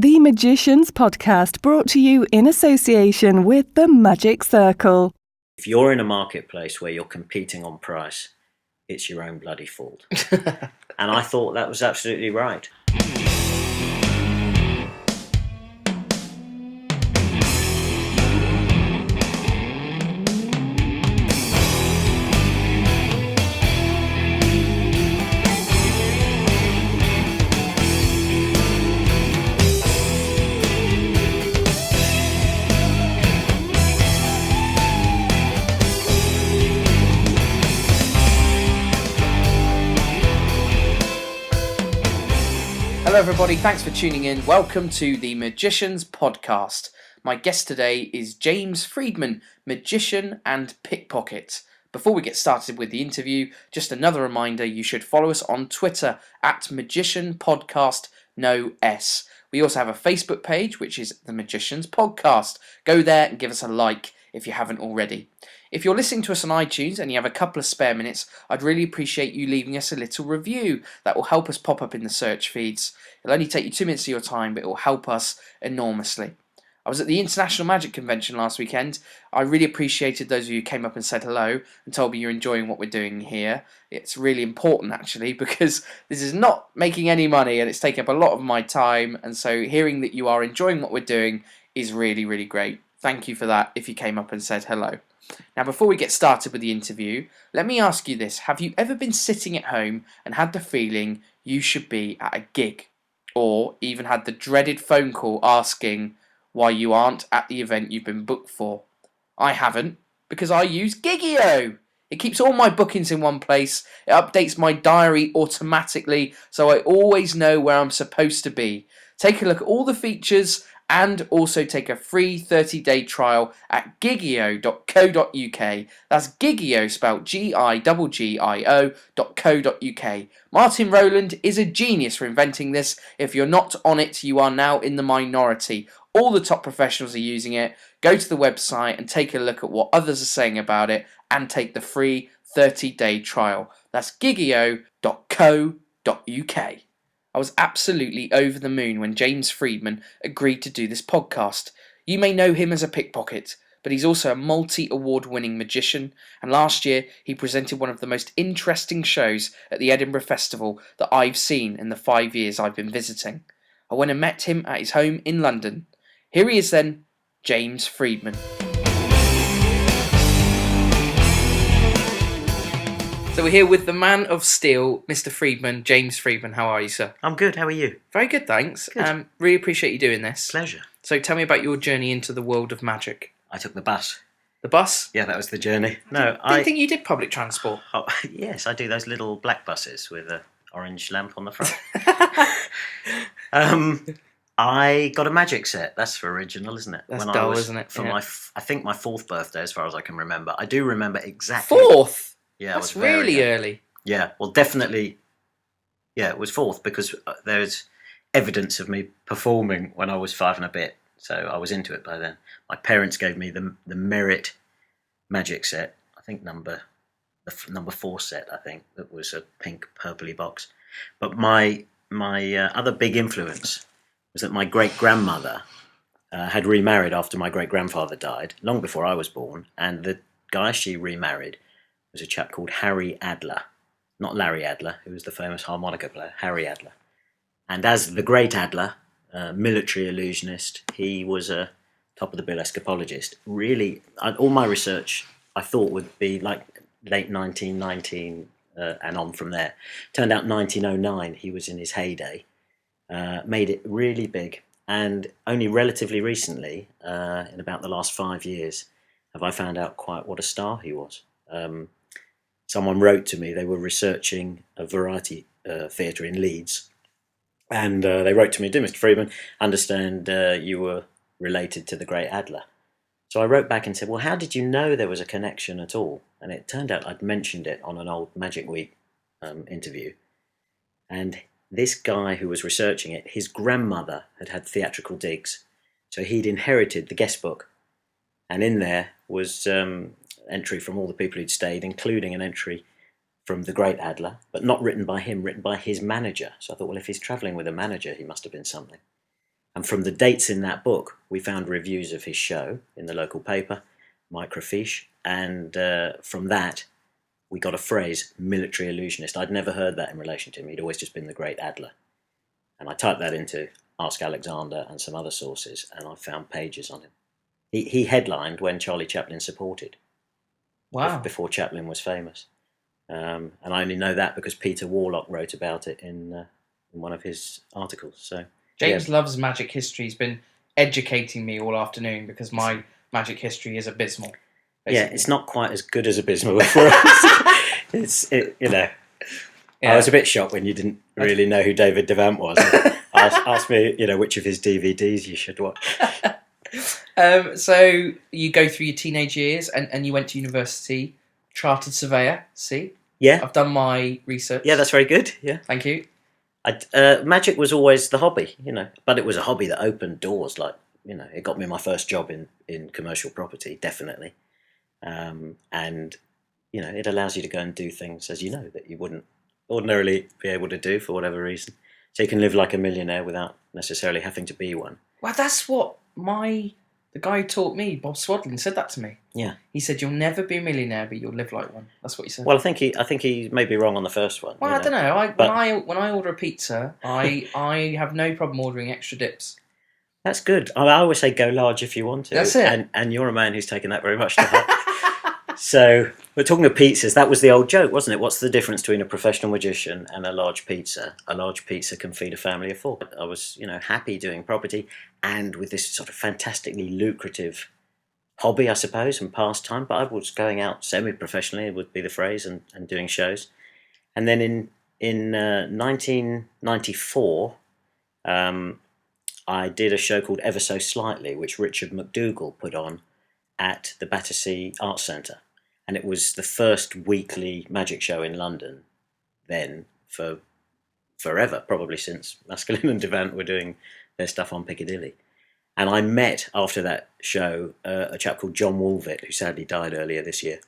The Magicians Podcast, brought to you in association with the Magic Circle. If you're in a marketplace where you're competing on price, it's your own bloody fault. And I thought that was absolutely right. Hello everybody, thanks for tuning in. Welcome to the Magicians Podcast. My guest today is James Freedman, magician and pickpocket. Before we get started with the interview, just another reminder, you should follow us on Twitter at Magician Podcast, no S. We also have a Facebook page, which is the Magicians Podcast. Go there and give us a like if you haven't already. If you're listening to us on iTunes and you have a couple of spare minutes, I'd really appreciate you leaving us a little review. That will help us pop up in the search feeds. It'll only take you 2 minutes of your time, but it will help us enormously. I was at the International Magic Convention last weekend. I really appreciated those of you who came up and said hello and told me you're enjoying what we're doing here. It's really important actually, because this is not making any money and it's taking up a lot of my time, and so hearing that you are enjoying what we're doing is really, really great. Thank you for that if you came up and said hello. Now, before we get started with the interview, let me ask you this. Have you ever been sitting at home and had the feeling you should be at a gig? Or even had the dreaded phone call asking why you aren't at the event you've been booked for? I haven't, because I use Gigio. It keeps all my bookings in one place. It updates my diary automatically, so I always know where I'm supposed to be. Take a look at all the features and also take a free 30-day trial at gigio.co.uk. That's Gigio, spelled Gigio.co.uk. Martin Rowland is a genius for inventing this. If you're not on it, you are now in the minority. All the top professionals are using it. Go to the website and take a look at what others are saying about it and take the free 30-day trial. That's gigio.co.uk. I was absolutely over the moon when James Freedman agreed to do this podcast. You may know him as a pickpocket, but he's also a multi-award-winning magician, and last year he presented one of the most interesting shows at the Edinburgh Festival that I've seen in the 5 years I've been visiting. I went and met him at his home in London. Here he is then, James Freedman. So we're here with the man of steel, Mr. Freedman, James Freedman. How are you, sir? I'm good, how are you? Very good, thanks. Good. Really appreciate you doing this. Pleasure. So tell me about your journey into the world of magic. I took the bus. The bus? Yeah, that was the journey. I didn't think you did public transport. Oh, yes, I do those little black buses with an orange lamp on the front. I got a magic set. That's original, isn't it? That's dull, isn't it? For Yeah. I think my 4th birthday, as far as I can remember. I do remember exactly. 4th? Yeah, That's I was very really young. early. Yeah, well, definitely. Yeah, it was 4th because there's evidence of me performing when I was 5 and a bit. So I was into it by then. My parents gave me the Merit magic set. I think the number 4 set. I think that was a pink purpley box. But my other big influence was that my great grandmother had remarried after my great grandfather died, long before I was born, and the guy she remarried was a chap called Harry Adler. Not Larry Adler, who was the famous harmonica player, Harry Adler. And as the great Adler, military illusionist, he was a top-of-the-bill escapologist. Really, all my research, I thought, would be like late 1919 and on from there. Turned out 1909, he was in his heyday. Made it really big. And only relatively recently, in about the last 5 years, have I found out quite what a star he was. Someone wrote to me, they were researching a variety theatre in Leeds, and they wrote to me, "Dear Mr. Freedman, understand you were related to the great Adler." So I wrote back and said, "Well, how did you know there was a connection at all?" And it turned out I'd mentioned it on an old Magic Week interview. And this guy who was researching it, his grandmother had had theatrical digs, so he'd inherited the guest book, and in there was entry from all the people who'd stayed, including an entry from the great Adler, but not written by him, written by his manager. So I thought, well, if he's travelling with a manager, he must have been something. And from the dates in that book, we found reviews of his show in the local paper, Microfiche, and from that, we got a phrase, military illusionist. I'd never heard that in relation to him. He'd always just been the great Adler. And I typed that into Ask Alexander and some other sources, and I found pages on him. He headlined when Charlie Chaplin supported. Wow. Before Chaplin was famous. And I only know that because Peter Warlock wrote about it in one of his articles. So James loves magic history. He's been educating me all afternoon because my magic history is abysmal. Basically. Yeah, it's not quite as good as abysmal for us. I was a bit shocked when you didn't really know who David Devant was. Asked me, which of his DVDs you should watch. So you go through your teenage years and you went to university, chartered surveyor, see? Yeah. I've done my research. Yeah, that's very good, yeah. Thank you. Magic was always the hobby, but it was a hobby that opened doors, it got me my first job in commercial property, definitely. And, it allows you to go and do things, as you know, that you wouldn't ordinarily be able to do for whatever reason. So you can live like a millionaire without necessarily having to be one. Well, that's what the guy who taught me, Bob Swadlin, said that to me. Yeah. He said, you'll never be a millionaire, but you'll live like one. That's what he said. Well, I think he may be wrong on the first one. Well, I don't know. When I order a pizza, I have no problem ordering extra dips. That's good. I always say go large if you want to. That's it. And you're a man who's taken that very much to heart. So we're talking of pizzas. That was the old joke, wasn't it? What's the difference between a professional magician and a large pizza? A large pizza can feed a family of 4. I was, happy doing property and with this sort of fantastically lucrative hobby, I suppose, and pastime. But I was going out semi-professionally, would be the phrase, and doing shows. And then in 1994, I did a show called Ever So Slightly, which Richard McDougall put on at the Battersea Arts Centre. And it was the first weekly magic show in London then for forever, probably since Masculine and Devant were doing their stuff on Piccadilly. And I met, after that show, a chap called John Woolvett, who sadly died earlier this year.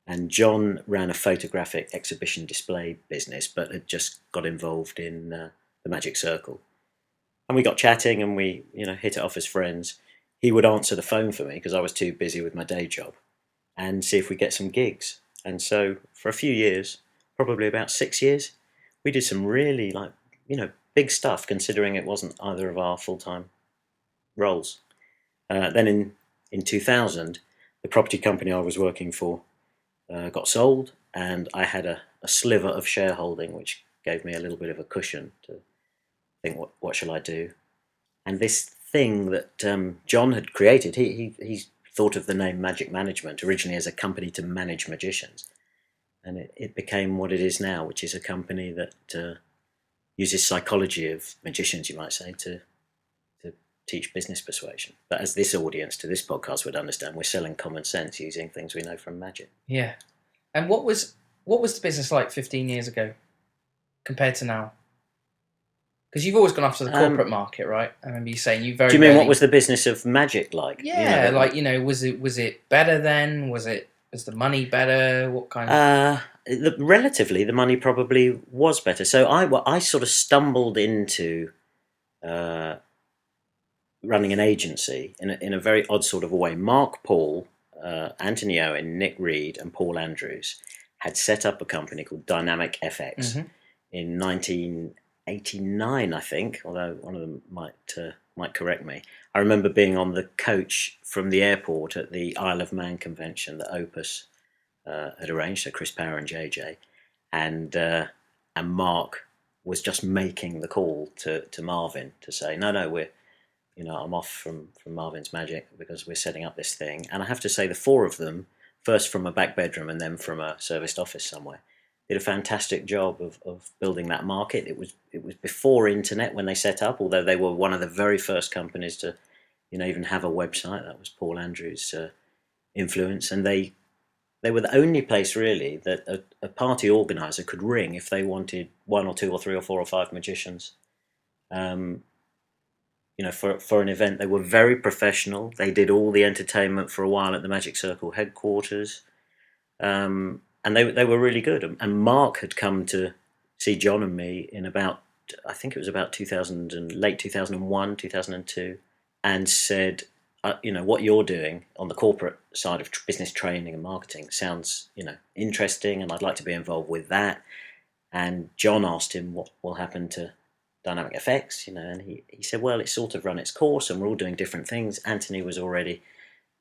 And John ran a photographic exhibition display business, but had just got involved in the Magic Circle. And we got chatting and we, hit it off as friends. He would answer the phone for me because I was too busy with my day job and see if we get some gigs. And so for a few years, probably about 6 years, we did some really big stuff considering it wasn't either of our full-time roles. Then in 2000, the property company I was working for got sold and I had a sliver of shareholding which gave me a little bit of a cushion to think what shall I do. And this thing that John had created, he thought of the name Magic Management originally as a company to manage magicians. And it became what it is now, which is a company that uses psychology of magicians, you might say, to teach business persuasion. But as this audience to this podcast would understand, we're selling common sense using things we know from magic. Yeah. And what was the business like 15 years ago compared to now? Because you've always gone after the corporate market, right? I remember you saying you very. Do you mean what was the business of magic like? Yeah, was it better then? Was the money better? What kind of? Relatively, the money probably was better. So I sort of stumbled into running an agency in a very odd sort of a way. Mark Paul, Anthony Owen, Nick Reed, and Paul Andrews had set up a company called Dynamic FX in 1989, I think. Although one of them might correct me. I remember being on the coach from the airport at the Isle of Man convention that Opus had arranged. So Chris Power and JJ, and Mark was just making the call to Marvin to say no, we're. I'm off from Marvin's Magic because we're setting up this thing. And I have to say the 4 of them, first from a back bedroom and then from a serviced office somewhere, did a fantastic job of building that market. It was before internet when they set up, although they were one of the very first companies to, even have a website. That was Paul Andrews' influence. And they were the only place really that a party organizer could ring if they wanted 1 or 2 or 3 or 4 or 5 magicians. For an event. They were very professional. They did all the entertainment for a while at the Magic Circle headquarters. And they were really good. And Mark had come to see John and me in about I think it was about late 2001, 2002, and said, what you're doing on the corporate side of business training and marketing sounds, interesting, and I'd like to be involved with that. And John asked him what will happen to Dynamic FX, and he said, well, it's sort of run its course and we're all doing different things. Anthony was already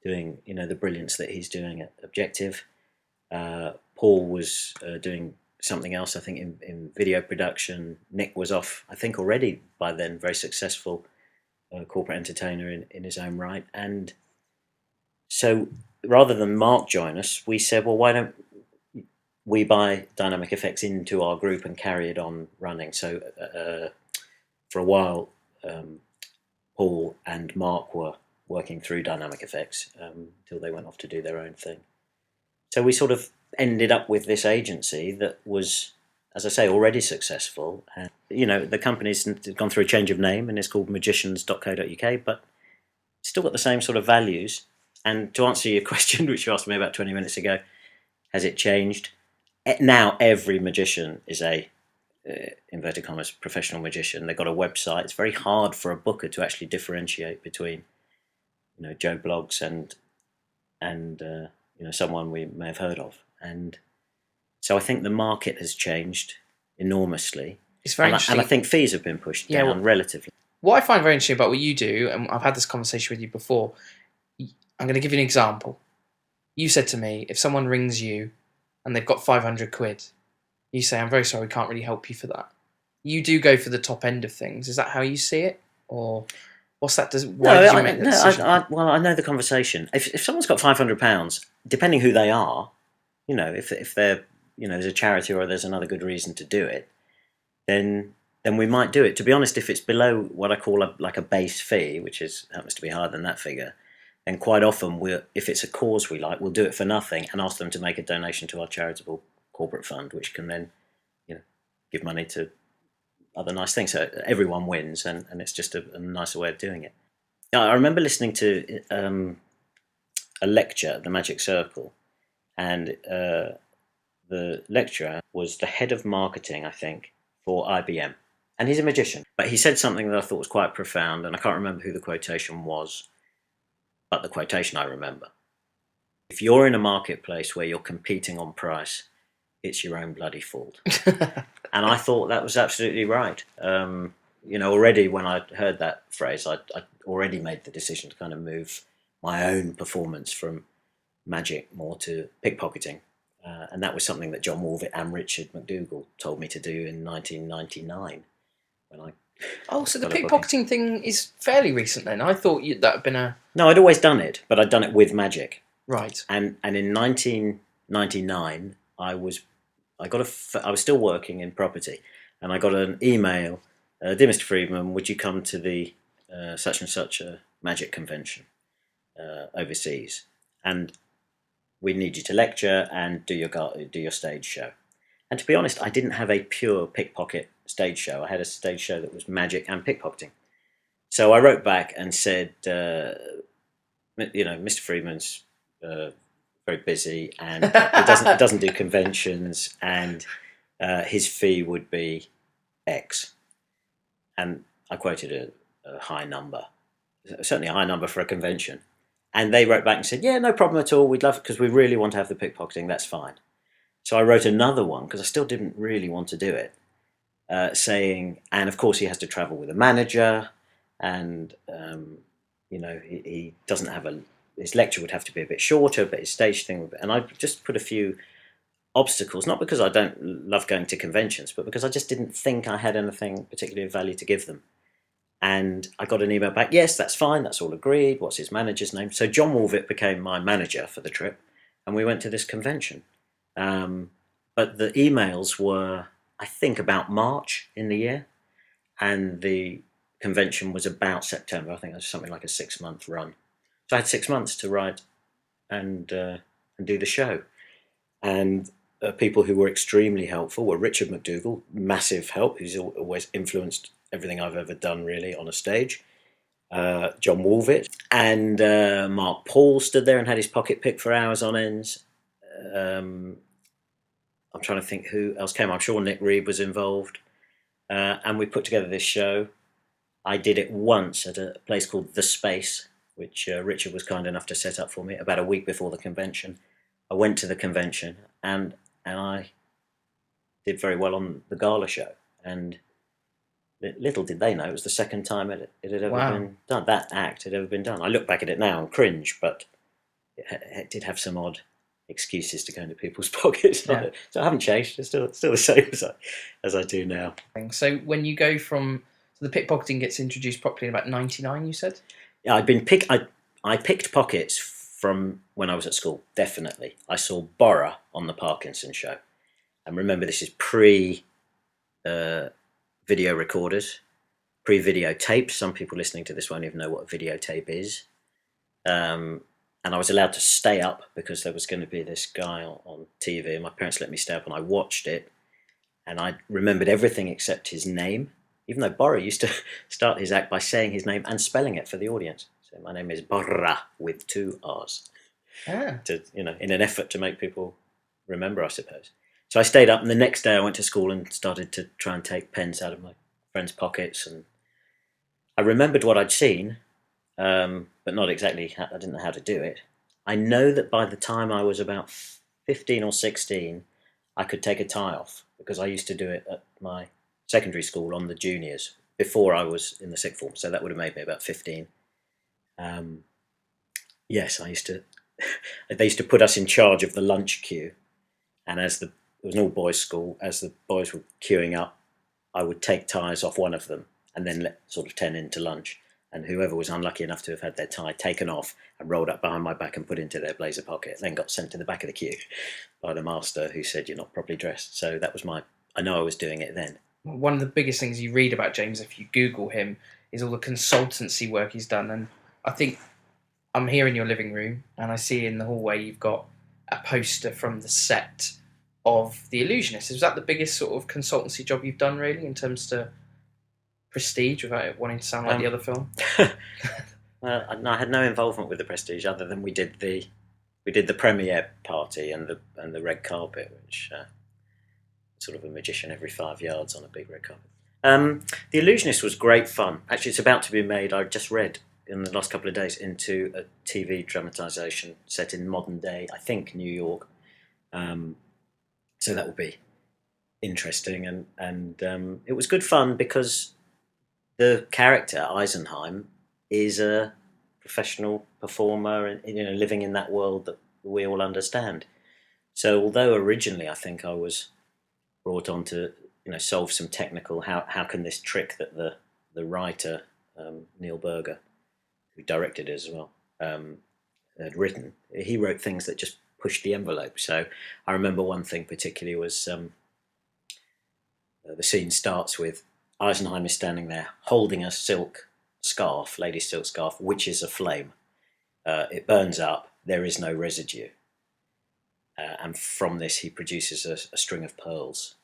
doing, the brilliance that he's doing at Objective. Paul was doing something else, I think, in video production. Nick was off, I think, already by then, very successful corporate entertainer in his own right. And so rather than Mark join us, we said, well, why don't we buy Dynamic FX into our group and carry it on running? So for a while, Paul and Mark were working through Dynamic FX until they went off to do their own thing. So we sort of ended up with this agency that was, as I say, already successful. And, the company's gone through a change of name and it's called magicians.co.uk, but still got the same sort of values. And to answer your question, which you asked me about 20 minutes ago, has it changed? Now every magician is a, inverted commas, professional magician. They've got a website. It's very hard for a booker to actually differentiate between, Joe Bloggs and someone we may have heard of. And so I think the market has changed enormously. It's very interesting. And I think fees have been pushed down relatively. What I find very interesting about what you do, and I've had this conversation with you before, I'm going to give you an example. You said to me, if someone rings you and they've got 500 quid, you say, I'm very sorry, we can't really help you for that. You do go for the top end of things. Is that how you see it? Or what's that? Why did you make that decision? I know the conversation. If someone's got £500, depending who they are, if they're, there's a charity or there's another good reason to do it, then we might do it. To be honest, if it's below what I call a base fee, which happens to be higher than that figure, then quite often if it's a cause we like, we'll do it for nothing and ask them to make a donation to our charitable corporate fund, which can then, give money to other nice things. So everyone wins, and it's just a nicer way of doing it. I remember listening to a lecture at the Magic Circle, and the lecturer was the head of marketing, I think, for IBM. And he's a magician. But he said something that I thought was quite profound, and I can't remember who the quotation was, but the quotation I remember. If you're in a marketplace where you're competing on price, it's your own bloody fault. And I thought that was absolutely right. Already when I heard that phrase, I already made the decision to kind of move my own performance from magic more to pickpocketing. And that was something that John Warvitt and Richard McDougall told me to do in 1999. So the pickpocketing thing is fairly recent then. I thought that had been a... No, I'd always done it, but I'd done it with magic. Right. And in 1999, I was still working in property, and I got an email, dear Mr. Freedman, would you come to the such and such a magic convention overseas, and we need you to lecture and do your stage show. And to be honest, I didn't have a pure pickpocket stage show. I had a stage show that was magic and pickpocketing. So I wrote back and said, Mr. Freedman's very busy, and he doesn't do conventions, and his fee would be X. And I quoted a high number, certainly a high number for a convention. And they wrote back and said, yeah, no problem at all. We'd love it because we really want to have the pickpocketing. That's fine. So I wrote another one because I still didn't really want to do it, saying, and of course he has to travel with a manager, and he doesn't have his lecture would have to be a bit shorter, but his stage thing, and I just put a few obstacles, not because I don't love going to conventions, but because I just didn't think I had anything particularly of value to give them. And I got an email back, yes, that's fine, that's all agreed, what's his manager's name? So John Warvitt became my manager for the trip, and we went to this convention. But the emails were, I think, about March in the year, and the convention was about September. I think it was something like a 6-month run. So I had 6 months to write and do the show. And people who were extremely helpful were Richard McDougall, massive help, who's always influenced everything I've ever done really on a stage. John Warvitt and Mark Paul stood there and had his pocket picked for hours on ends. I'm trying to think who else came. I'm sure Nick Reed was involved. and we put together this show. I did it once at a place called The Space, which Richard was kind enough to set up for me about a week before the convention. I went to the convention and I did very well on the gala show. And little did they know it was the second time it had ever been done. That act had ever been done. I look back at it now and cringe, but it did have some odd excuses to go into people's pockets. Yeah. So I haven't changed. It's still the same as I do now. So when you go from... So the pickpocketing gets introduced properly in about 99, you said? Yeah, I picked pockets from when I was at school, definitely. I saw Borra on the Parkinson show. And remember, this is pre-video recorders, pre-video tapes. Some people listening to this won't even know what a videotape is. And I was allowed to stay up because there was going to be this guy on TV, and my parents let me stay up, and I watched it, and I remembered everything except his name, even though Borra used to start his act by saying his name and spelling it for the audience. So my name is Borra with 2 R's. To, in an effort to make people remember, I suppose. So I stayed up, and the next day I went to school and started to try and take pens out of my friends' pockets, and I remembered what I'd seen, but not exactly, I didn't know how to do it. I know that by the time I was about 15 or 16, I could take a tie off, because I used to do it at my secondary school on the juniors before I was in the sixth form, so that would have made me about 15. Yes, I used to. They used to put us in charge of the lunch queue, and it was an all-boys school, as the boys were queuing up, I would take ties off one of them and then let sort of 10 into lunch. And whoever was unlucky enough to have had their tie taken off and rolled up behind my back and put into their blazer pocket, then got sent to the back of the queue by the master, who said, "You're not properly dressed." So that was I know I was doing it then. One of the biggest things you read about James, if you Google him, is all the consultancy work he's done. And I think I'm here in your living room, and I see in the hallway you've got a poster from the set of The Illusionist. Is that the biggest sort of consultancy job you've done, really, in terms to prestige, without it wanting to sound like the other film? I had no involvement with the Prestige, other than we did the premiere party and the red carpet, which sort of a magician every 5 yards on a big red carpet. The Illusionist was great fun. Actually, it's about to be made. I just read in the last couple of days into a TV dramatisation set in modern day, I think New York. So that will be interesting, and it was good fun because the character Eisenheim is a professional performer, and living in that world that we all understand. So although originally I think I was brought on to solve some technical how can this trick that the writer Neil Berger, who directed it as well, had written, he wrote things that just pushed the envelope. So I remember one thing particularly was the scene starts with Eisenheim is standing there holding a silk scarf, lady's silk scarf, which is aflame. It burns up, there is no residue. And from this he produces a string of pearls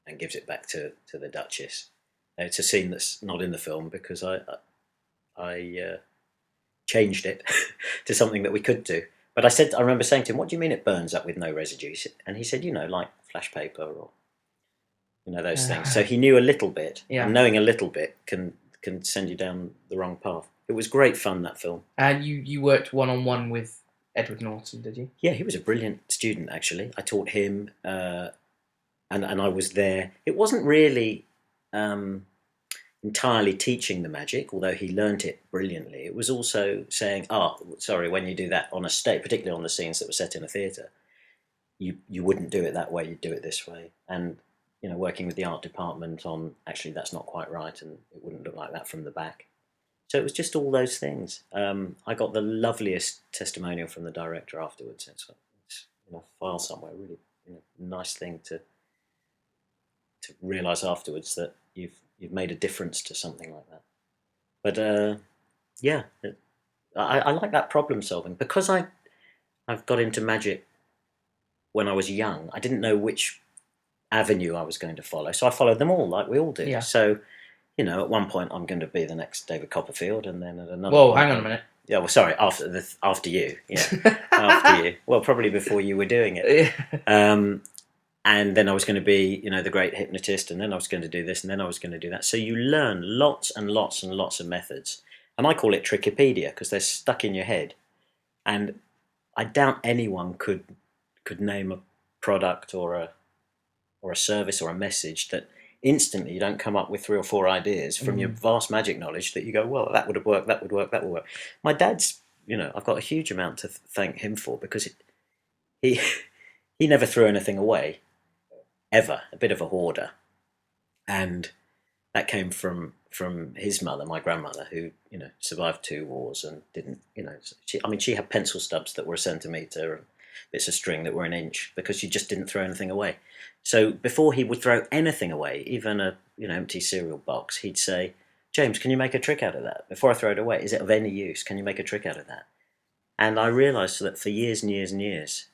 and gives it back to the Duchess. It's a scene that's not in the film because I changed it to something that we could do. But I remember saying to him, "What do you mean it burns up with no residue?" And he said, like flash paper or those things. So he knew a little bit, and knowing a little bit can send you down the wrong path. It was great fun, that film. And you worked one-on-one with Edward Norton, did you? Yeah, he was a brilliant student, actually. I taught him, and I was there. It wasn't really entirely teaching the magic, although he learnt it brilliantly. It was also saying, when you do that on a stage, particularly on the scenes that were set in a theatre, you wouldn't do it that way, you'd do it this way. And working with the art department on, actually, that's not quite right, and it wouldn't look like that from the back. So it was just all those things. I got the loveliest testimonial from the director afterwards. It's in a file somewhere, really nice thing to realise afterwards that you've made a difference to something like that. But I like that problem solving, because I've got into magic when I was young. I didn't know which avenue I was going to follow, so I followed them all, like we all do. Yeah. So, at one point I'm going to be the next David Copperfield, and then at another. Whoa, hang on a minute. Yeah, well, sorry. After you, after you. Well, probably before you were doing it. And then I was going to be, the great hypnotist, and then I was going to do this, and then I was going to do that. So you learn lots and lots and lots of methods. And I call it Trickopedia because they're stuck in your head. And I doubt anyone could name a product or a service or a message that instantly you don't come up with 3 or 4 ideas from your vast magic knowledge that you go, well, that would have worked, that would work, that would work. My dad's, I've got a huge amount to thank him for, because he he never threw anything away, ever. A bit of a hoarder. And that came from his mother, my grandmother, who, survived 2 wars and didn't, she had pencil stubs that were a centimetre and bits of string that were an inch, because she just didn't throw anything away. So before he would throw anything away, even a empty cereal box, he'd say, James, can you make a trick out of that? Before I throw it away, is it of any use? Can you make a trick out of that? And I realised that for years and years and years,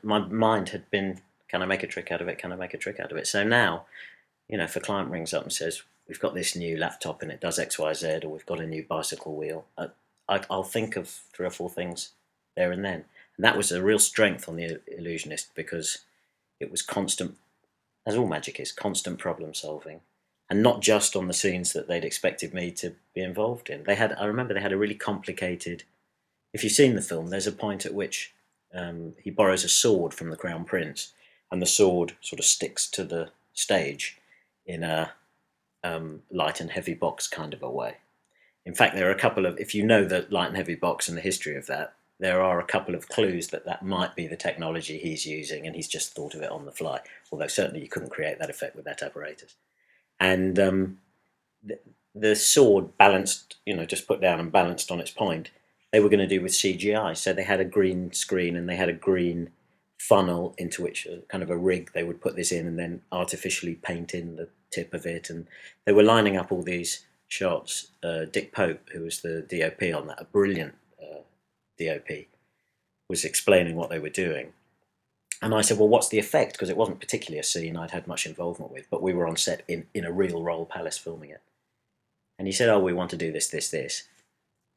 my mind had been, can I make a trick out of it? Can I make a trick out of it? So now, if a client rings up and says, we've got this new laptop and it does X, Y, Z, or we've got a new bicycle wheel, I'll think of 3 or 4 things there and then. And that was a real strength on the Illusionist, because it was constant, as all magic is, constant problem solving. And not just on the scenes that they'd expected me to be involved in. I remember they had a really complicated, if you've seen the film, there's a point at which he borrows a sword from the Crown Prince, and the sword sort of sticks to the stage in a light and heavy box kind of a way. In fact, there are a couple of, if you know the light and heavy box and the history of that, there are a couple of clues that might be the technology he's using, and he's just thought of it on the fly, although certainly you couldn't create that effect with that apparatus. And the sword balanced, just put down and balanced on its point, they were going to do with CGI. So they had a green screen and they had a green funnel into which, kind of a rig, they would put this in and then artificially paint in the tip of it. And they were lining up all these shots. Dick Pope, who was the DOP on that, a brilliant DOP, was explaining what they were doing. And I said, well, what's the effect? Because it wasn't particularly a scene I'd had much involvement with, but we were on set in a real Royal Palace filming it. And he said, oh, we want to do this, this, this.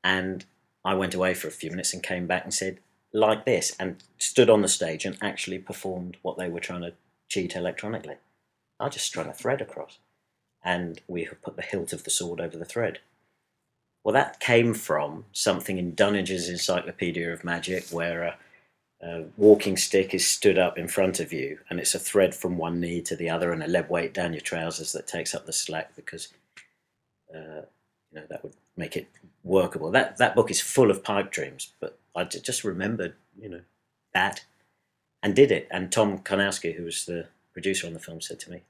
And I went away for a few minutes and came back and said, like this, and stood on the stage and actually performed what they were trying to cheat electronically. I just strung a thread across, and we have put the hilt of the sword over the thread. Well, that came from something in Dunnage's Encyclopedia of Magic, where a walking stick is stood up in front of you, and it's a thread from one knee to the other and a lead weight down your trousers that takes up the slack, because that would make it workable. That book is full of pipe dreams, but I just remembered, that, and did it. And Tom Karnowski, who was the producer on the film, said to me,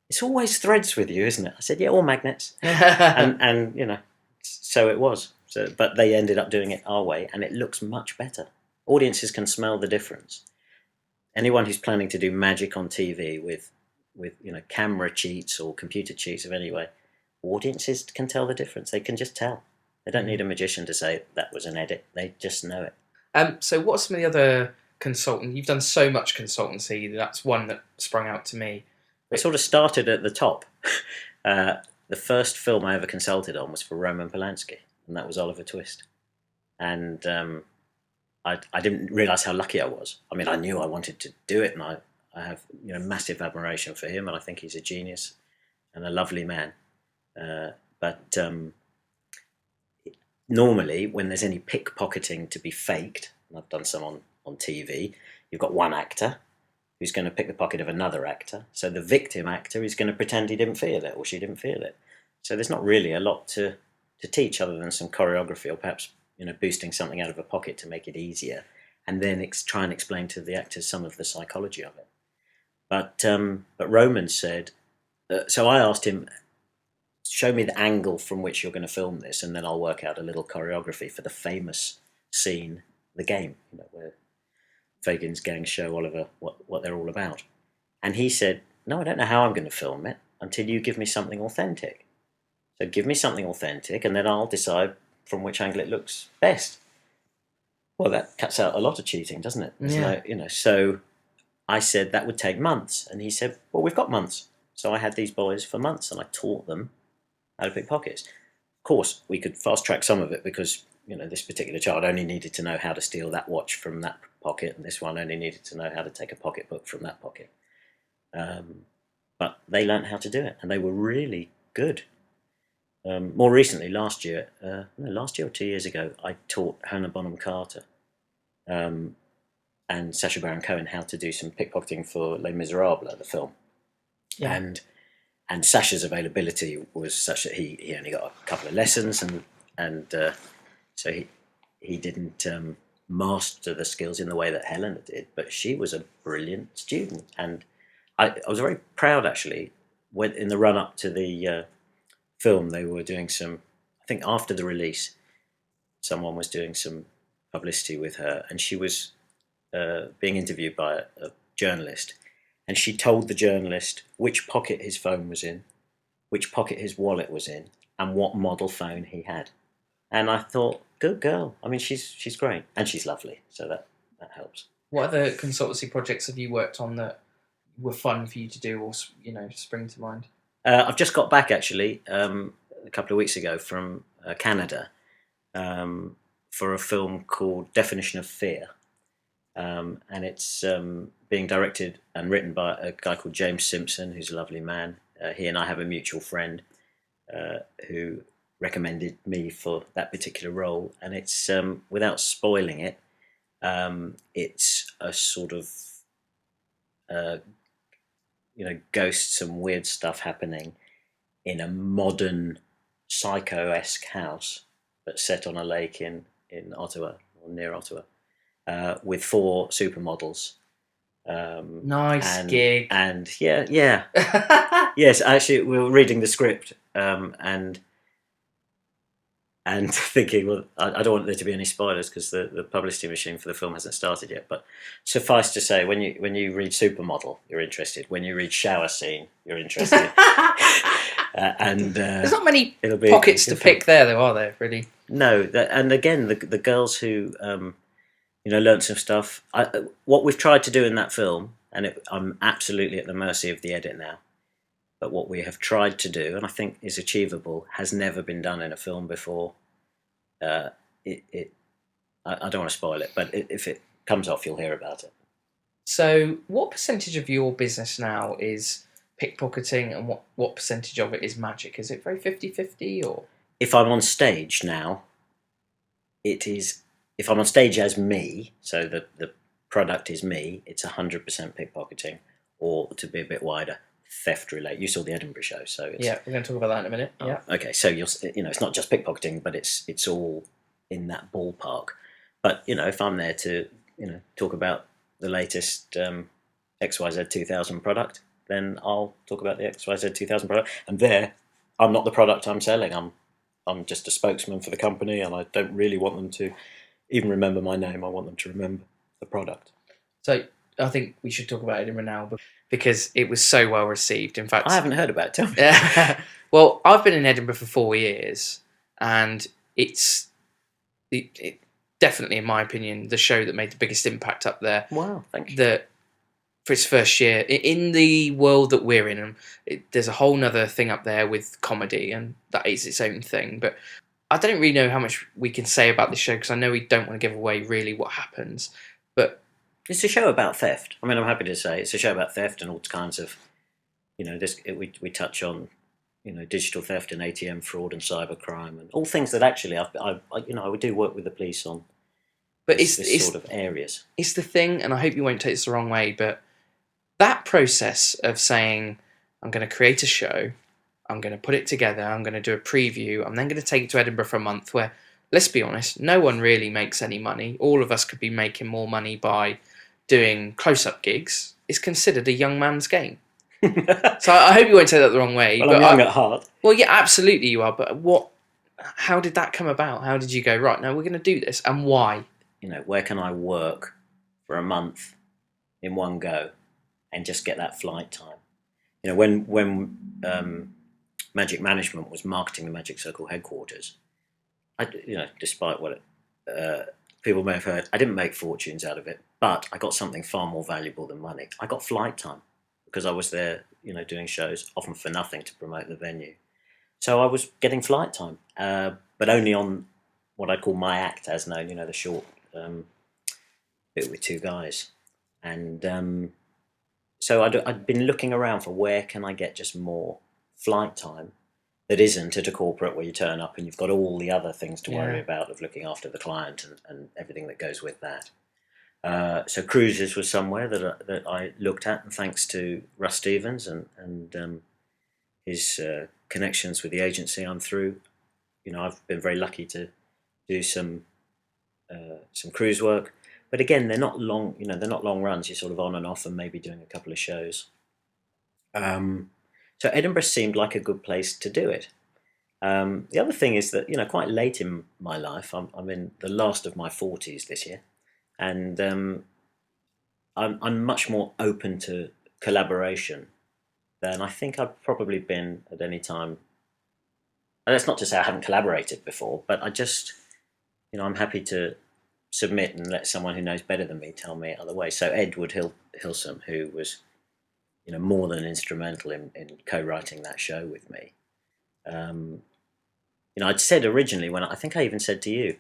"It's always threads with you, isn't it?" I said, "Yeah, or magnets." and so it was. So, but they ended up doing it our way, and it looks much better. Audiences can smell the difference. Anyone who's planning to do magic on TV with camera cheats or computer cheats of any way, audiences can tell the difference. They can just tell. They don't need a magician to say that was an edit. They just know it. So what are some of the other you've done so much consultancy, that's one that sprung out to me. I sort of started at the top. The first film I ever consulted on was for Roman Polanski, and that was Oliver Twist. And I didn't realise how lucky I was. I mean, I knew I wanted to do it, and I have massive admiration for him, and I think he's a genius and a lovely man. But normally, when there's any pickpocketing to be faked, and I've done some on TV, you've got one actor who's going to pick the pocket of another actor. So the victim actor is going to pretend he didn't feel it or she didn't feel it. So there's not really a lot to teach other than some choreography, or perhaps boosting something out of a pocket to make it easier, and then try and explain to the actors some of the psychology of it. But Roman said, so I asked him, show me the angle from which you're going to film this, and then I'll work out a little choreography for the famous scene, The Game, where Fagin's gang show Oliver what they're all about. And he said, no, I don't know how I'm going to film it until you give me something authentic. So give me something authentic, and then I'll decide from which angle it looks best. Well, that cuts out a lot of cheating, doesn't it? Yeah. So I said that would take months, and he said, well, we've got months. So I had these boys for months, and I taught them how to pick pockets. Of course, we could fast track some of it, because this particular child only needed to know how to steal that watch from that pocket, and this one only needed to know how to take a pocketbook from that pocket. But they learnt how to do it, and they were really good. More recently, last year or 2 years ago, I taught Hannah Bonham Carter and Sacha Baron Cohen how to do some pickpocketing for Les Miserables, the film. Yeah. And Sacha's availability was such that he only got a couple of lessons, and so he didn't master the skills in the way that Helena did. But she was a brilliant student, and I was very proud actually. When in the run up to the film, they were doing some. I think after the release, someone was doing some publicity with her, and she was being interviewed by a journalist, and she told the journalist which pocket his phone was in, which pocket his wallet was in, and what model phone he had. And I thought, good girl. I mean, she's great, and she's lovely, so that helps. What other consultancy projects have you worked on that were fun for you to do, or spring to mind? I've just got back actually a couple of weeks ago from Canada for a film called Definition of Fear. And it's being directed and written by a guy called James Simpson, who's a lovely man. He and I have a mutual friend who recommended me for that particular role. And it's, without spoiling it, it's a sort of, ghosts and weird stuff happening in a modern psycho-esque house that's set on a lake in Ottawa, or near Ottawa. With 4 supermodels. Nice gig. And yeah. Yes, actually, we were reading the script and thinking, well, I don't want there to be any spoilers because the publicity machine for the film hasn't started yet. But suffice to say, when you read supermodel, you're interested. When you read shower scene, you're interested. And there's not many pockets to pick there, though, are there? Really? No. And again, the girls who. Learned some stuff. What we've tried to do in that film, and I'm absolutely at the mercy of the edit now, but what we have tried to do, and I think is achievable, has never been done in a film before. I don't want to spoil it, but if it comes off, you'll hear about it. So what percentage of your business now is pickpocketing, and what percentage of it is magic? Is it very 50-50, or? If I'm on stage now, it is... If I'm on stage as me, so the product is me, it's 100% pickpocketing, or to be a bit wider, theft related. You saw the Edinburgh show, so it's, yeah, we're going to talk about that in a minute. Yeah. Okay, so it's not just pickpocketing, but it's all in that ballpark. But if I'm there to talk about the latest XYZ 2000 product, then I'll talk about the XYZ 2000 product. And there, I'm not the product I'm selling. I'm just a spokesman for the company, and I don't really want them to even remember my name. I want them to remember the product. So I think we should talk about Edinburgh now because it was so well received. In fact, I haven't heard about it. Tell me. Well, I've been in Edinburgh for 4 years, and it's definitely, in my opinion, the show that made the biggest impact up there. Wow, thank you. For its first year, in the world that we're in, there's a whole nother thing up there with comedy, and that is its own thing. But I don't really know how much we can say about this show because I know we don't want to give away really what happens. But it's a show about theft. I mean, I'm happy to say it's a show about theft and all kinds of, we touch on, digital theft and ATM fraud and cybercrime and all things that actually I do work with the police on. But this sort of areas. It's the thing, and I hope you won't take this the wrong way, but that process of saying, I'm going to create a show, I'm going to put it together, I'm going to do a preview, I'm then going to take it to Edinburgh for a month where, let's be honest, no one really makes any money. All of us could be making more money by doing close-up gigs. It's considered a young man's game. So I hope you won't take that the wrong way. Well, I'm young at heart. Well, yeah, absolutely you are, but how did that come about? How did you go, right, no, we're going to do this, and why? Where can I work for a month in one go and just get that flight time? When Magic Management was marketing the Magic Circle headquarters, despite what people may have heard, I didn't make fortunes out of it, but I got something far more valuable than money. I got flight time because I was there, doing shows, often for nothing to promote the venue. So I was getting flight time, but only on what I call my act, as known, the short bit with 2 guys. And so I'd been looking around for where can I get just more flight time that isn't at a corporate where you turn up and you've got all the other things to worry about of looking after the client and everything that goes with that. So cruises was somewhere that I looked at, and thanks to Russ Stevens and his connections with the agency I'm through, I've been very lucky to do some cruise work. But again, they're not long. They're not long runs. You're sort of on and off, and maybe doing a couple of shows. So Edinburgh seemed like a good place to do it. The other thing is that quite late in my life, I'm in the last of my 40s this year, and I'm much more open to collaboration than I think I've probably been at any time. And that's not to say I haven't collaborated before, but I just, I'm happy to submit and let someone who knows better than me tell me other ways. So Edward Hilsom, who was, more than instrumental in co-writing that show with me. I'd said originally I think I even said to you,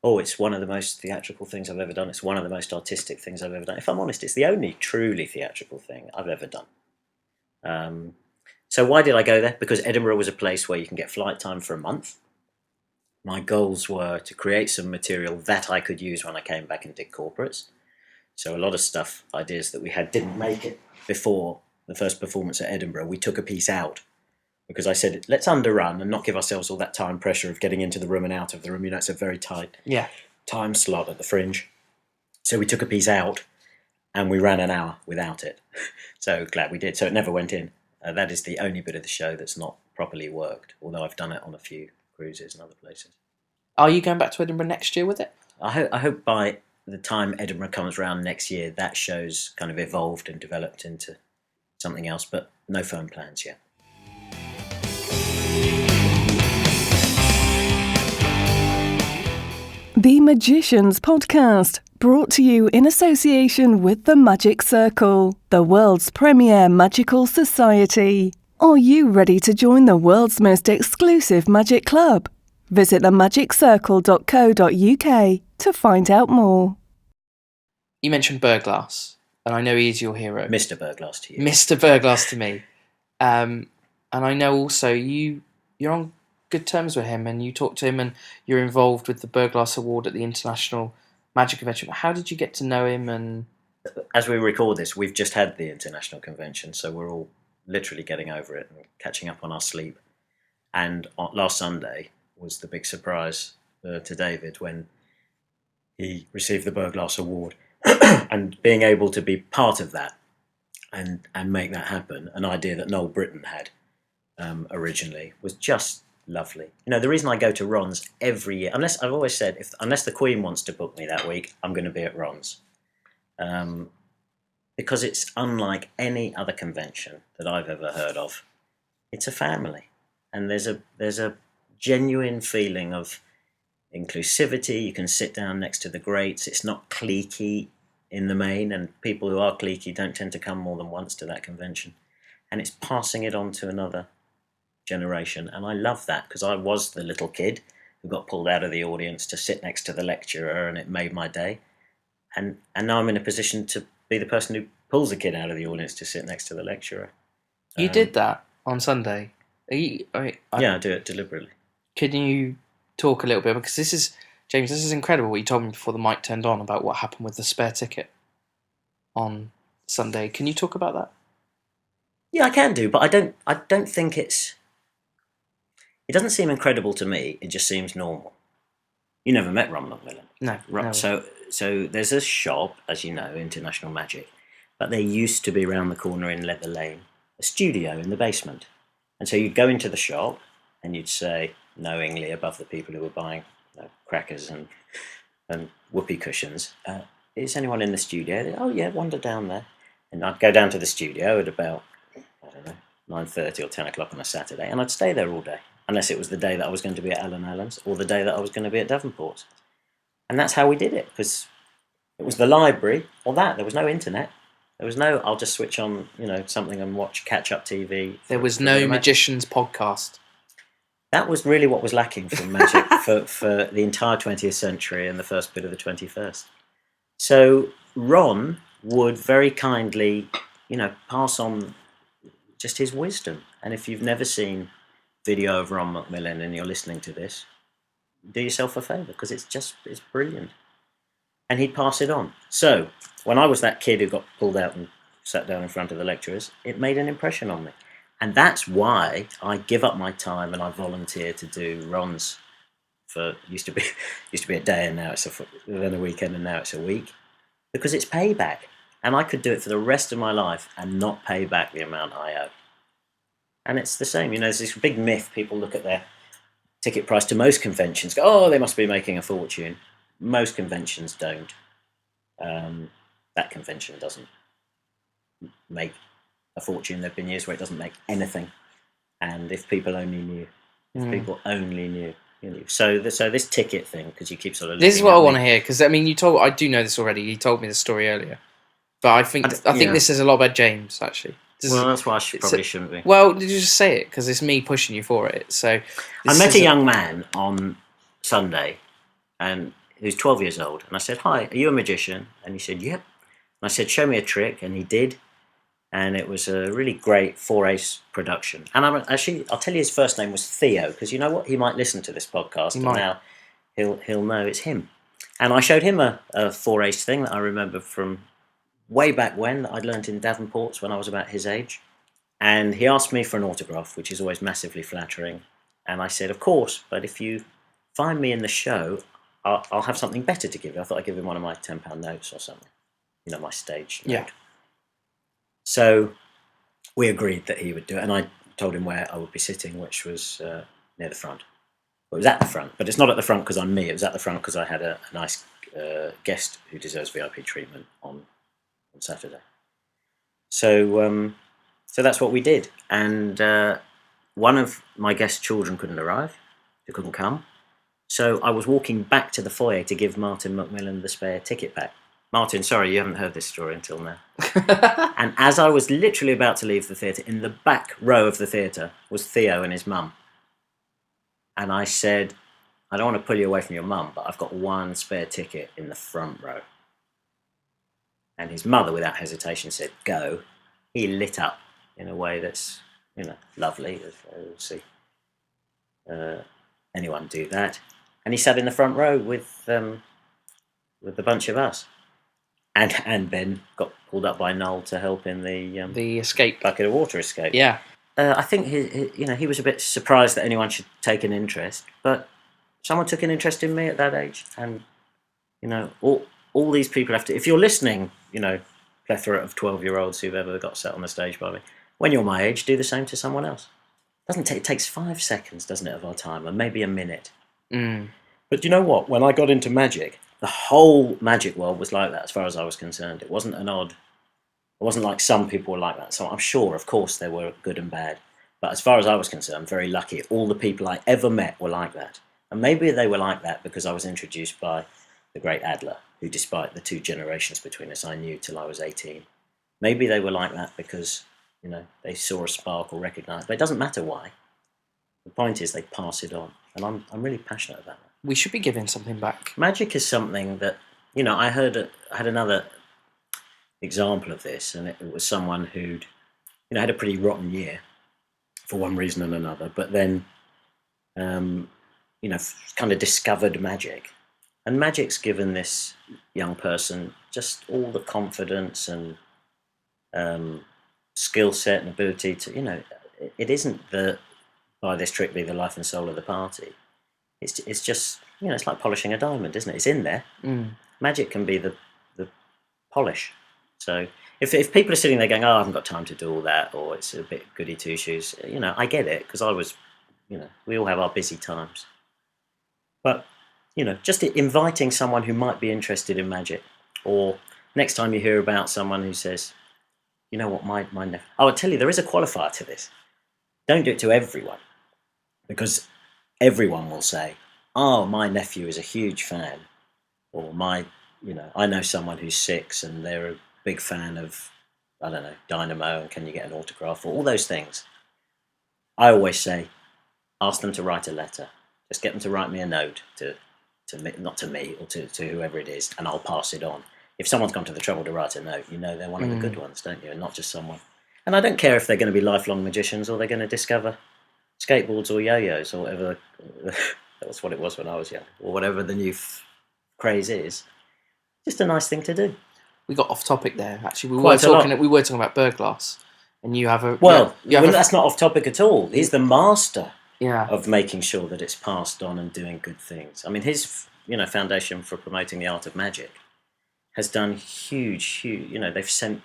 oh, it's one of the most theatrical things I've ever done. It's one of the most artistic things I've ever done. If I'm honest, it's the only truly theatrical thing I've ever done. So why did I go there? Because Edinburgh was a place where you can get flight time for a month. My goals were to create some material that I could use when I came back and did corporates. So a lot of ideas that we had didn't make it before the first performance at Edinburgh. We took a piece out because I said, let's underrun and not give ourselves all that time pressure of getting into the room and out of the room. It's a very tight time slot at the Fringe. So we took a piece out and we ran an hour without it. So glad we did. So it never went in. That is the only bit of the show that's not properly worked, although I've done it on a few cruises and other places. Are you going back to Edinburgh next year with it? I hope by the time Edinburgh comes round next year, that show's kind of evolved and developed into something else, but no firm plans yet. The Magicians Podcast, brought to you in association with the Magic Circle, the world's premier magical society. Are you ready to join the world's most exclusive magic club? Visit themagiccircle.co.uk to find out more. You mentioned Burglass, and I know he's your hero. Mr. Burglass to you. Mr. Burglass to me. And I know also you're on good terms with him, and you talk to him, and you're involved with the Burglass Award at the International Magic Convention. How did you get to know him? And as we record this, we've just had the International Convention, so we're all literally getting over it and catching up on our sleep. And last Sunday was the big surprise to David when he received the Burglass Award. And being able to be part of that and make that happen, an idea that Noel Britton had originally, was just lovely. The reason I go to Ron's every year, unless I've always said, unless the Queen wants to book me that week, I'm going to be at Ron's. Because it's unlike any other convention that I've ever heard of. It's a family. And there's a genuine feeling of inclusivity. You can sit down next to the greats. It's not cliquey in the main, and people who are cliquey don't tend to come more than once to that convention. And it's passing it on to another generation. And I love that, because I was the little kid who got pulled out of the audience to sit next to the lecturer, and it made my day. And now I'm in a position to be the person who pulls a kid out of the audience to sit next to the lecturer. You did that on Sunday. Yeah, I do it deliberately. Can you talk a little bit, because James, this is incredible what you told me before the mic turned on about what happened with the spare ticket on Sunday. Can you talk about that? Yeah, I can do, but I don't think it doesn't seem incredible to me. It just seems normal. You never met Ron McMillan. No. So there's a shop, as you know, International Magic, but there used to be around the corner in Leather Lane a studio in the basement. And so you'd go into the shop and you'd say, knowingly above the people who were buying crackers and whoopee cushions, is anyone in the studio? They'd, oh yeah, wander down there. And I'd go down to the studio at about, 9:30 or 10 o'clock on a Saturday, and I'd stay there all day, unless it was the day that I was going to be at Alan Allen's or the day that I was going to be at Devonport's. And that's how we did it, because it was the library or that. There was no internet. There was no, I'll just switch on, something and watch catch-up TV. There was no Magicians podcast. That was really what was lacking from magic for the entire 20th century and the first bit of the 21st. So Ron would very kindly pass on just his wisdom. And if you've never seen video of Ron Macmillan and you're listening to this, do yourself a favour, because it's brilliant. And he'd pass it on. So when I was that kid who got pulled out and sat down in front of the lecturers, it made an impression on me. And that's why I give up my time and I volunteer to do Ron's for used to be a day, and now it's then a weekend, and now it's a week, because it's payback. And I could do it for the rest of my life and not pay back the amount I owe. And it's the same. There's this big myth. People look at their ticket price to most conventions, go, oh, they must be making a fortune. Most conventions don't. That convention doesn't make a fortune. There have been years where it doesn't make anything. And if people only knew, So this ticket thing, because you keep sort of... This is what I want to hear, because, I do know this already. You told me the story earlier. But I think this says a lot about James, actually. That's why I probably shouldn't be. Well, did you just say it? Because it's me pushing you for it. So I met a young man on Sunday, and he was 12 years old. And I said, hi, are you a magician? And he said, yep. And I said, show me a trick. And he did. And it was a really great 4-ace production. And I'll tell you his first name was Theo, because you know what? He might listen to this podcast, and now he'll know it's him. And I showed him a 4-ace thing that I remember from way back when, that I'd learnt in Davenport's when I was about his age. And he asked me for an autograph, which is always massively flattering. And I said, of course, but if you find me in the show, I'll have something better to give you. I thought I'd give him one of my £10 notes or something. My stage note. Yeah. So we agreed that he would do it, and I told him where I would be sitting, which was near the front. Well, it was at the front, but it's not at the front because I'm me. It was at the front because I had a nice guest who deserves VIP treatment on Saturday. So that's what we did. And one of my guest children couldn't arrive. They couldn't come. So I was walking back to the foyer to give Martin Macmillan the spare ticket back. Martin, sorry, you haven't heard this story until now. And as I was literally about to leave the theatre, in the back row of the theatre was Theo and his mum. And I said, I don't want to pull you away from your mum, but I've got one spare ticket in the front row. And his mother, without hesitation, said, go. He lit up in a way that's, lovely. We'll see anyone do that. And he sat in the front row with a bunch of us. And then got pulled up by Noel to help in the escape bucket of water escape. Yeah. I think he was a bit surprised that anyone should take an interest, but someone took an interest in me at that age, and all these people have to. If you're listening, plethora of 12-year-olds who've ever got sat on the stage by me, when you're my age, do the same to someone else. It takes 5 seconds, doesn't it, of our time, and maybe a minute. Mm. But you know what? When I got into magic, the whole magic world was like that, as far as I was concerned. It wasn't like some people were like that. So I'm sure, of course, there were good and bad. But as far as I was concerned, I'm very lucky. All the people I ever met were like that. And maybe they were like that because I was introduced by the great Adler, who, despite the 2 generations between us, I knew till I was 18. Maybe they were like that because, they saw a spark or recognised. But it doesn't matter why. The point is they pass it on. And I'm really passionate about that. We should be giving something back. Magic is something that, I had another example of this, and it was someone who'd, had a pretty rotten year for one reason and another, but then, kind of discovered magic. And magic's given this young person just all the confidence and skill set and ability to, it isn't the, by this trick be the life and soul of the party. It's just, it's like polishing a diamond, isn't it? It's in there. Mm. Magic can be the polish. So if people are sitting there going, oh, I haven't got time to do all that, or it's a bit goody two-shoes, I get it, because I was, we all have our busy times. But, just inviting someone who might be interested in magic, or next time you hear about someone who says, you know what, my nephew... I would tell you, there is a qualifier to this. Don't do it to everyone, because everyone will say, oh, my nephew is a huge fan, or I know someone who's 6 and they're a big fan of, I don't know, Dynamo, and can you get an autograph, or all those things. I always say, ask them to write a letter. Just get them to write me a note to me, not to me, or to whoever it is, and I'll pass it on. if someone's gone to the trouble to write a note, you know they're one of the good ones, don't you? And not just someone. And I don't care if they're going to be lifelong magicians or they're going to discover skateboards or yo-yos or whatever. That was what it was when I was young, or whatever the new craze is. Just a nice thing to do. We got off topic there. Actually, we Quite were talking about Burglass, and you have a that's not off topic at all. He's the master yeah of making sure that it's passed on and doing good things. I mean, his foundation for promoting the art of magic has done huge. They've sent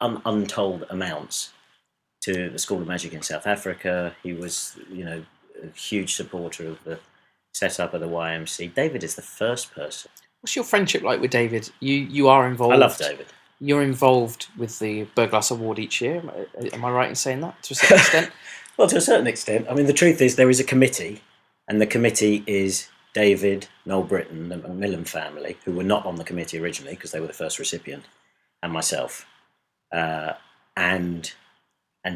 untold amounts to the School of Magic in South Africa. He was, a huge supporter of the setup of the YMC. David is the first person. What's your friendship like with David? You are involved. I love David. You're involved with the Burglass Award each year. Am I right in saying that to a certain extent? Well, to a certain extent. I mean, the truth is there is a committee, and the committee is David, Noel Britton, the Macmillan family, who were not on the committee originally because they were the first recipient, and myself. And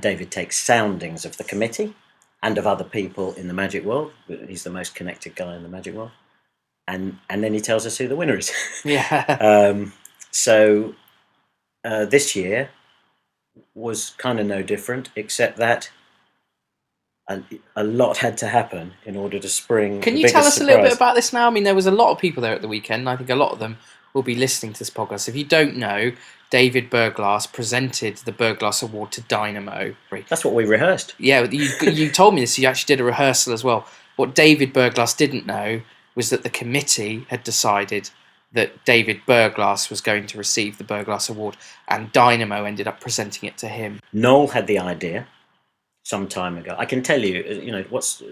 David takes soundings of the committee and of other people in the magic world. He's the most connected guy in the magic world. And then he tells us who the winner is. Yeah. So this year was kind of no different, except that a lot had to happen in order to spring. Can you tell us a little bit about this now? I mean, there was a lot of people there at the weekend, and I think a lot of them will be listening to this podcast. If you don't know, David Burglass presented the Burglass Award to Dynamo. That's what we rehearsed. Yeah, you told me this. You actually did a rehearsal as well. What David Burglass didn't know was that the committee had decided that David Burglass was going to receive the Burglass Award, and Dynamo ended up presenting it to him. Noel had the idea some time ago. I can tell you,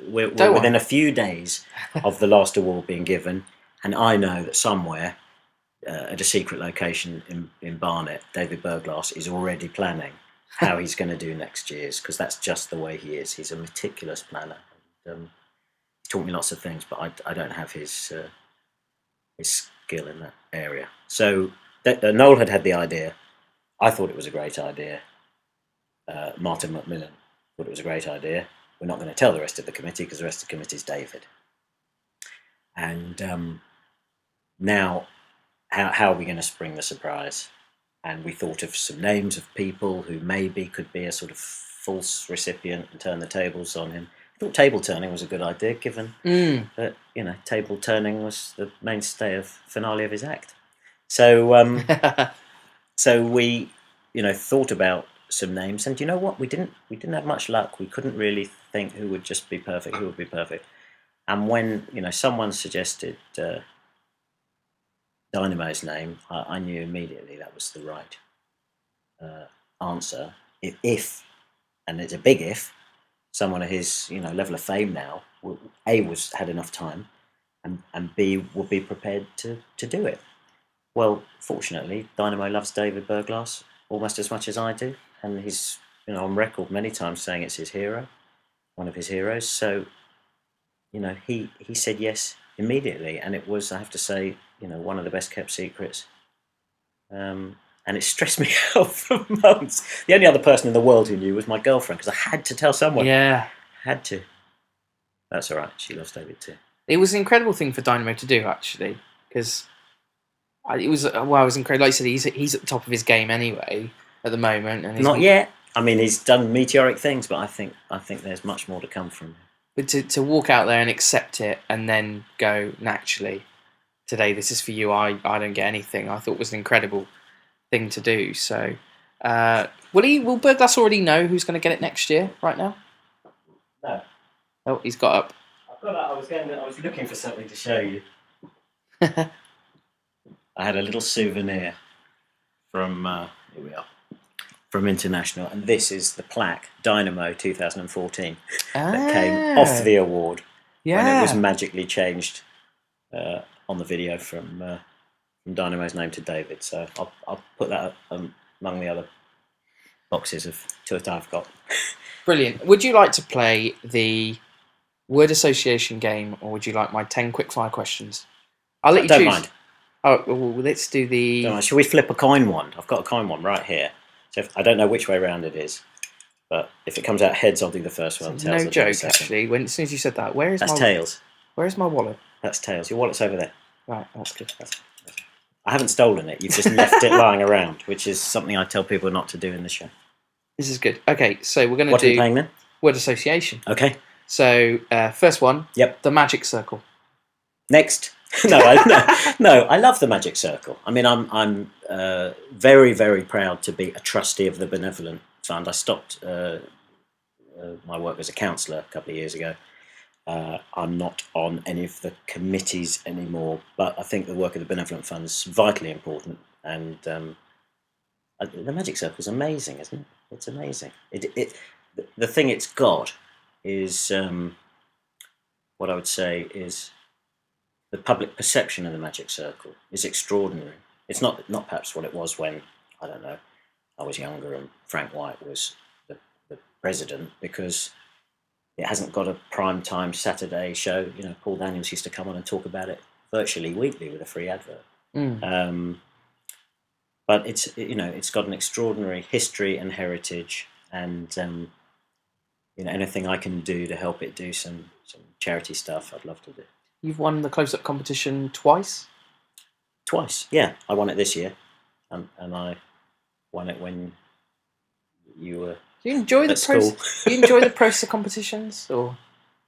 we're within a few days of the last award being given, and I know that somewhere at a secret location in Barnet, David Burglass is already planning how he's going to do next year's, because that's just the way he is. He's a meticulous planner. He taught me lots of things, but I don't have his skill in that area. So Noel had the idea. I thought it was a great idea. Martin Macmillan thought it was a great idea. We're not going to tell the rest of the committee because the rest of the committee is David. And now, how are we going to spring the surprise? And we thought of some names of people who maybe could be a sort of false recipient and turn the tables on him. I thought table turning was a good idea, given that table turning was the mainstay of finale of his act. So, so we, thought about some names, and you know what? We didn't have much luck. We couldn't really think who would just be perfect, who would be perfect. And when someone suggested Dynamo's name, I knew immediately that was the right answer. If, and it's a big if, someone of his level of fame now, had enough time, and B, would be prepared to do it. Well, fortunately, Dynamo loves David Burglass almost as much as I do, and he's on record many times saying it's his hero, one of his heroes. So he said yes immediately, and it was, I have to say, one of the best kept secrets. And it stressed me out for months. The only other person in the world who knew was my girlfriend, because I had to tell someone. Yeah. Had to. That's all right. She loves David too. It was an incredible thing for Dynamo to do, actually, because it was incredible. Like I said, he's at the top of his game anyway at the moment. And not yet. I mean, he's done meteoric things, but I think there's much more to come from him. But to walk out there and accept it, and then go, naturally, today this is for you. I don't get anything. I thought it was an incredible thing to do. So, will Burglass already know who's going to get it next year? Right now? No. Oh, he's got up. I've got up. I was looking for something to show you. I had a little souvenir from here we are, from International, and this is the plaque Dynamo 2014 that came off the award when it was magically changed on the video from Dynamo's name to David. So I'll put that among the other boxes of that I've got. Brilliant. Would you like to play the word association game, or would you like my 10 quickfire questions? I'll let you choose. Don't mind. Oh, well, let's do the... Should we flip a coin wand? I've got a coin wand right here. So I don't know which way around it is, but if it comes out heads, I'll do the first one. Tails, no joke, actually. As soon as you said that, that's tails. Where's my wallet? That's tails. Your wallet's over there. Right, that's good. I haven't stolen it. You've just left it lying around, which is something I tell people not to do in the show. This is good. Okay, so we're going to What are we do playing then? word association. Okay. So first one. Yep. The magic circle. Next. No, I love the Magic Circle. I mean, I'm very, very proud to be a trustee of the Benevolent Fund. I stopped my work as a counsellor a couple of years ago. I'm not on any of the committees anymore, but I think the work of the Benevolent Fund is vitally important. And the Magic Circle is amazing, isn't it? It's amazing. The thing it's got is what I would say is the public perception of the Magic Circle is extraordinary. It's not perhaps what it was when, I don't know, I was younger and Frank White was the president, because it hasn't got a prime time Saturday show. You know, Paul Daniels used to come on and talk about it virtually weekly with a free advert. But it's got an extraordinary history and heritage, and anything I can do to help it do some charity stuff, I'd love to do. You've won the close-up competition twice? Twice, yeah. I won it this year, and I won it when you were Do you enjoy at school. Do you enjoy the process of competitions? Or?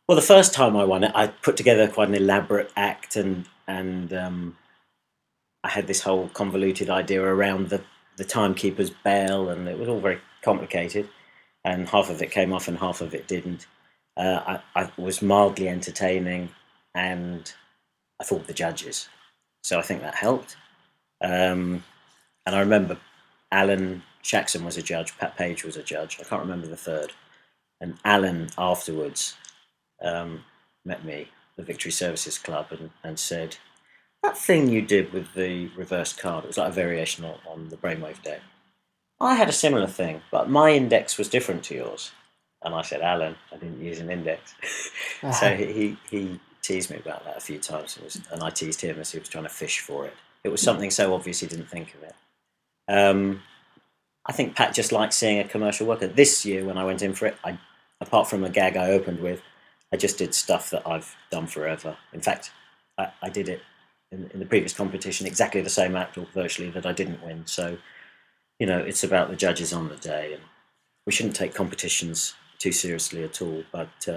Well, the first time I won it, I put together quite an elaborate act, and I had this whole convoluted idea around the timekeeper's bell, and it was all very complicated, and half of it came off and half of it didn't. I was mildly entertaining, and I thought the judges. So I think that helped. And I remember Alan Shaxson was a judge, Pat Page was a judge, I can't remember the third. And Alan afterwards met me, the Victory Services Club, and said, that thing you did with the reverse card, it was like a variation on the Brainwave deck. I had a similar thing, but my index was different to yours. And I said, Alan, I didn't use an index. So he teased me about that a few times, and I teased him as he was trying to fish for it. It was something so obvious he didn't think of it. I think Pat just liked seeing a commercial worker. This year, when I went in for it, apart from a gag I opened with, I just did stuff that I've done forever. In fact, I did it in the previous competition, exactly the same act, or virtually, that I didn't win. So, it's about the judges on the day, and we shouldn't take competitions too seriously at all, but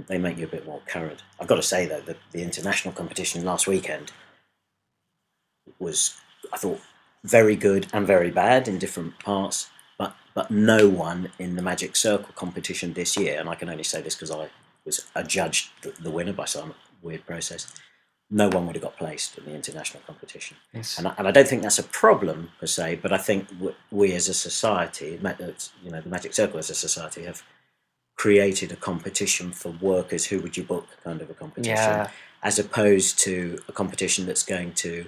they make you a bit more current. I've got to say, though, that the international competition last weekend was, I thought, very good and very bad in different parts, but no one in the Magic Circle competition this year, and I can only say this because I was adjudged the winner by some weird process, no one would have got placed in the international competition. Yes. And I don't think that's a problem per se, but I think we as a society, the Magic Circle as a society, have created a competition for workers, who would you book kind of a competition, as opposed to a competition that's going to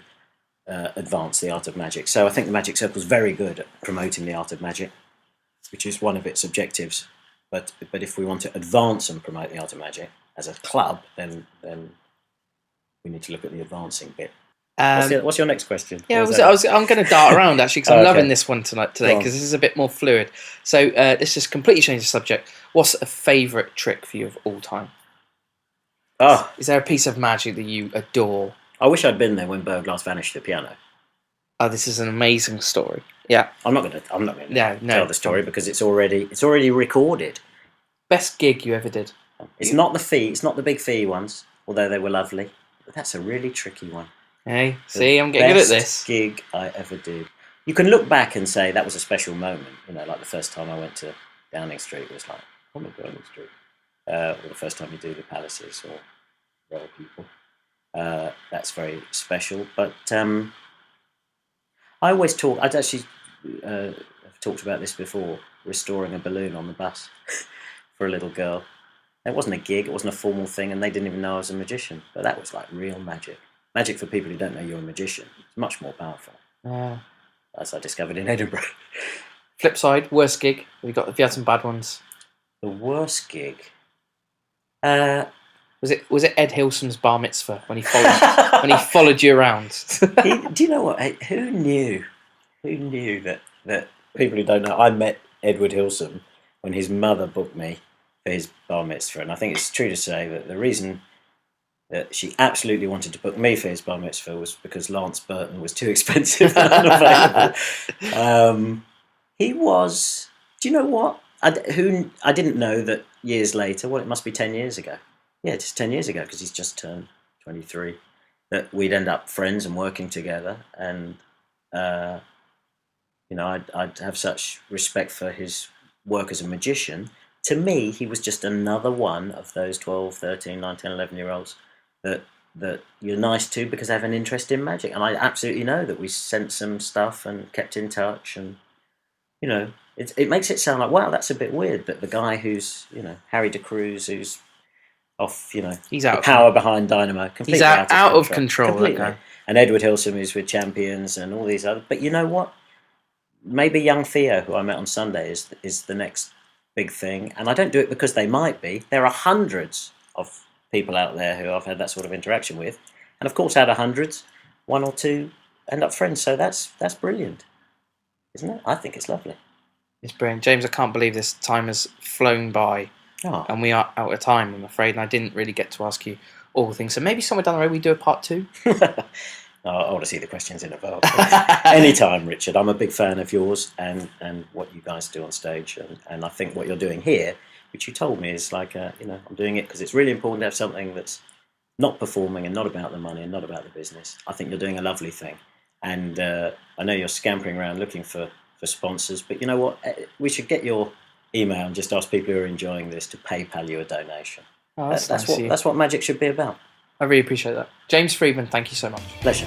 advance the art of magic. So I think the Magic Circle is very good at promoting the art of magic, which is one of its objectives. But if we want to advance and promote the art of magic as a club, then we need to look at the advancing bit. What's your next question? Yeah, I'm going to dart around, actually, because I'm loving this one today, because this is a bit more fluid. So this just completely changes the subject. What's a favourite trick for you of all time? Is there a piece of magic that you adore? I wish I'd been there when Burglass vanished the piano. Oh, this is an amazing story. Yeah, I'm not going to tell the story because it's already recorded. Best gig you ever did? It's not the fee. It's not the big fee ones, although they were lovely. But that's a really tricky one. Hey, see, I'm getting good at this. Best gig I ever did. You can look back and say that was a special moment. Like the first time I went to Downing Street was like, oh my Downing Street. Or the first time you do the Palaces or Royal People. That's very special. But I always talk. I've talked about this before. Restoring a balloon on the bus for a little girl. It wasn't a gig. It wasn't a formal thing, and they didn't even know I was a magician. But that was like real magic. Magic for people who don't know you're a magician. It's much more powerful. As I discovered in Edinburgh. Flip side, worst gig. Have you had some bad ones? The worst gig. Was it Ed Hilson's bar mitzvah when he followed you around? Do you know what? Who knew that people who don't know? I met Edward Hilson when his mother booked me for his bar mitzvah, and I think it's true to say that the reason She absolutely wanted to book me for his bar mitzvah was because Lance Burton was too expensive and unavailable. He was. Do you know what? I didn't know that years later. Well, it must be 10 years ago. Yeah, just 10 years ago because he's just turned 23. That we'd end up friends and working together, and I'd have such respect for his work as a magician. To me, he was just another one of those 12, 13, 19, 11-year-olds that you're nice to because they have an interest in magic. And I absolutely know that we sent some stuff and kept in touch. And, it makes it sound like, wow, that's a bit weird that the guy who's, Harry de Cruz, who's off, he's the power behind Dynamo. Completely he's out of control. Completely. That guy. And Edward Hilson, who's with Champions and all these other. But you know what? Maybe young Theo, who I met on Sunday, is the next big thing. And I don't do it because they might be. There are hundreds of people out there who I've had that sort of interaction with. And of course, out of hundreds, one or two end up friends. So that's brilliant, isn't it? I think it's lovely. It's brilliant. James, I can't believe this time has flown by. Oh. And we are out of time, I'm afraid. And I didn't really get to ask you all the things. So maybe somewhere down the road we do a part 2. I want to see the questions in advance. Anytime, Richard. I'm a big fan of yours and what you guys do on stage. And I think what you're doing here, which you told me is like, I'm doing it because it's really important to have something that's not performing and not about the money and not about the business. I think you're doing a lovely thing. And I know you're scampering around looking for sponsors, but you know what? We should get your email and just ask people who are enjoying this to PayPal you a donation. Oh, that's what magic should be about. I really appreciate that. James Freedman, thank you so much. Pleasure.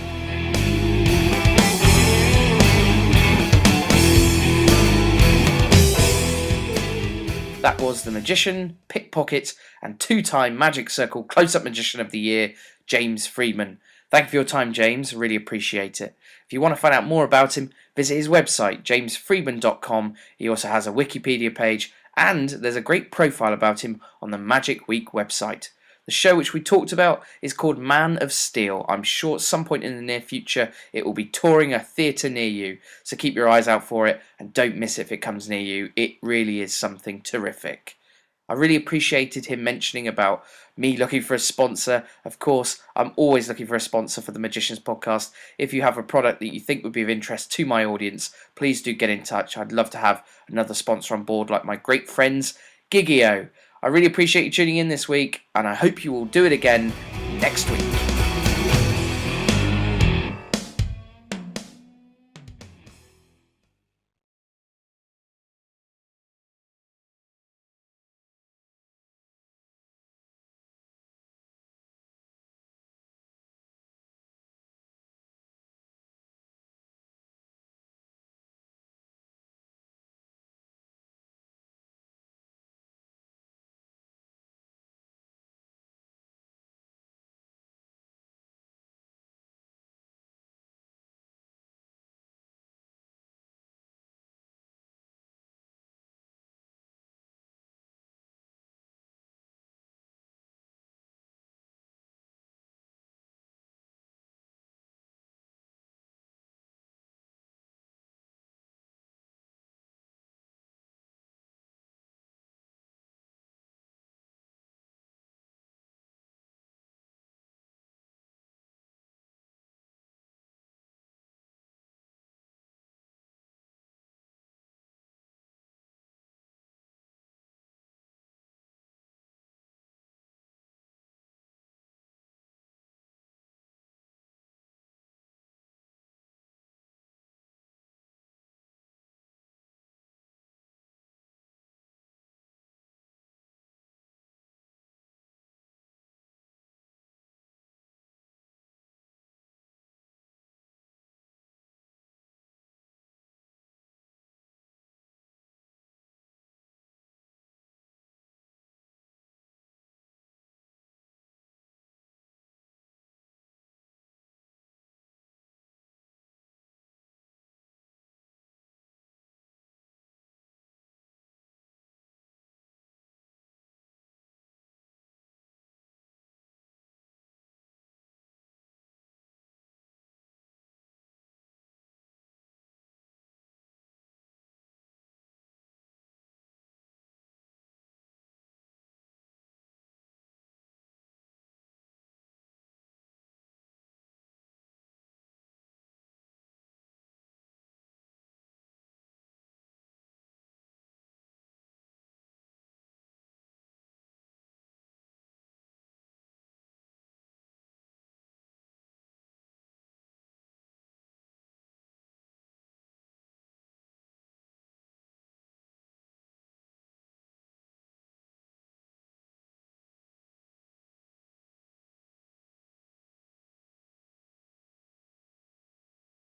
That was the magician, pickpocket, and 2-time Magic Circle Close-Up Magician of the Year, James Freedman. Thank you for your time, James. Really appreciate it. If you want to find out more about him, visit his website, jamesfreedman.com. He also has a Wikipedia page, and there's a great profile about him on the Magic Week website. The show which we talked about is called Man of Steel. I'm sure at some point in the near future it will be touring a theatre near you, so keep your eyes out for it and don't miss it if it comes near you. It really is something terrific. I really appreciated him mentioning about me looking for a sponsor. Of course, I'm always looking for a sponsor for the Magicians Podcast. If you have a product that you think would be of interest to my audience, please do get in touch. I'd love to have another sponsor on board like my great friends, Gigio. I really appreciate you tuning in this week, and I hope you will do it again next week.